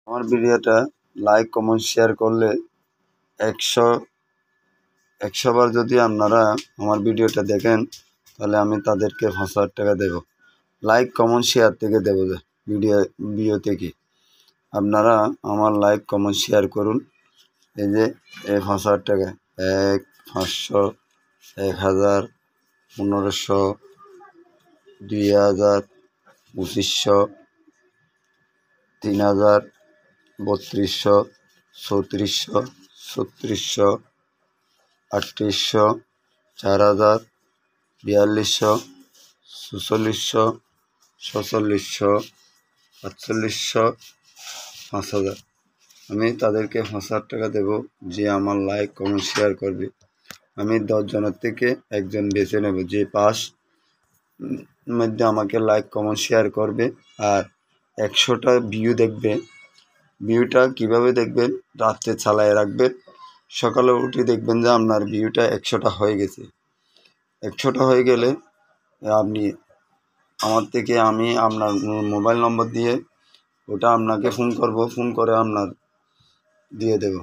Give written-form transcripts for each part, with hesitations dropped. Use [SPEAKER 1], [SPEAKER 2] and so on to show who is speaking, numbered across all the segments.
[SPEAKER 1] আমার ভিডিওটা like comment share করলে 100 বার যদি আপনারা আমার ভিডিওটা দেখেন তাহলে আমি তাদেরকে 5,000 টাকা দেব। লাইক কমেন্ট শেয়ার থেকে দেব, ভিডিও থেকে। আপনারা আমার লাইক কমেন্ট শেয়ার করুন। এই যে 5,000 টাকা, 1, 500, 1,000, 1,500, 2,000, 2,500, 3,000, 3,200, 3,400, 3,600, 3,800, 4,000, 4,200, 4,400, 4,400, 4,800, 5,000। আমি তাদেরকে 5,000 টাকা দেব যে আমার লাইক কমেন্ট শেয়ার করবে। আমি 10 জনের থেকে একজন বেছে নেব যে 5 মধ্যে আমাকে লাইক কমেন্ট শেয়ার করবে আর 100টা ভিউ দেখবে। ভিউটা কিভাবে দেখবেন? রাত্রে চালায় রাখবেন, সকালে উঠে দেখবেন যে আপনার ভিউটা 100টা হয়ে গেছে। 100টা হয়ে গেলে আপনি আমার থেকে আমি আপনার মোবাইল নম্বর দিয়ে ওটা আপনাকে ফোন করব, ফোন করে আপনার দিয়ে দেব।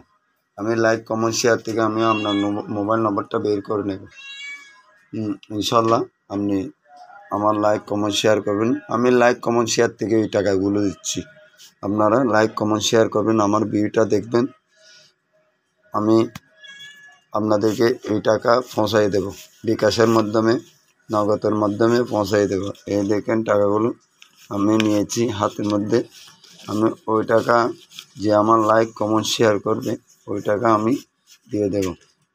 [SPEAKER 1] আমি লাইক কমেন্ট শেয়ার থেকে আমি আপনার মোবাইল নম্বরটা বের করে নেব। ইনশাল্লাহ আপনি আমার লাইক কমেন্ট শেয়ার করবেন। আমি লাইক কমেন্ট শেয়ার থেকে এই টাকাগুলো দিচ্ছি। আপনারা লাইক কমেন্ট শেয়ার করবেন, আমার ভিডিওটা দেখবেন, আমি আপনাদেরকে এই টাকা পৌঁছাই দেব। বিকাশের মাধ্যমে, নগদের মাধ্যমে পৌঁছাই দেব। এই দেখেন টাকাগুলো আমি নিয়েছি হাতের মধ্যে। আমি ওই টাকা যে আমার লাইক কমেন্ট শেয়ার করবে ওই টাকা আমি দিয়ে দেব।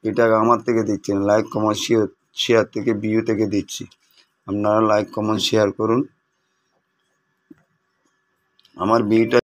[SPEAKER 1] এই টাকা আমার থেকে দিচ্ছি না, লাইক কমেন্ট শেয়ার থেকে, ভিউ থেকে দিচ্ছি। আপনারা লাইক কমেন্ট শেয়ার করুন। আমার ভিডিওটা